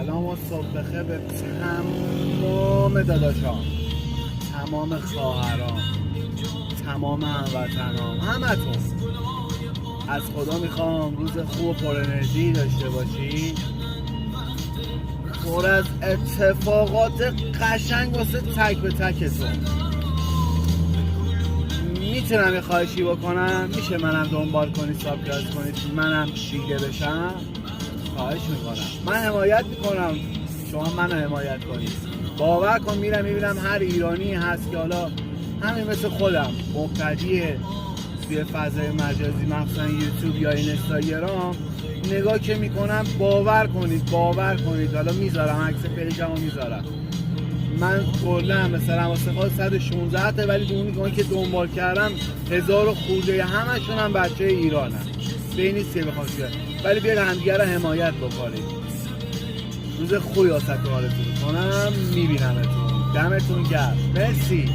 سلام و صبح بخیر به تمام داداشام، تمام خواهرام، تمام هموطنام، همتون. از خدا میخوام روز خوب و پر انرژی داشته باشی، پر از اتفاقات قشنگ واسه تک به تکتون. میتونم یه خواهشی بکنم؟ میشه منم دنبال کنید، سابسکرایب کنید، منم دیده بشم؟ خواهش میکنم. من حمایت میکنم شما منو حمایت کنید. باور کن میرم میبینم هر ایرانی هست که حالا همین مثل خودم مبتدیه توی فضای مجازی، مخصوصا یوتیوب یا اینستاگرام، نگاه که میکنم باور کنید حالا میذارم عکس پیجمو میذارم. من کلا مثلا واسه خود 116 تا، ولی اونی که دنبال کردم 1000 خورده، همشون هم بچه ایرانن. به این نیست که بخوام چیه، ولی بیاید همدیگه رو حمایت بکنید. روز خوبی واسه تو آرزو میکنم. میبینمتون. دمتون گرم. مرسی.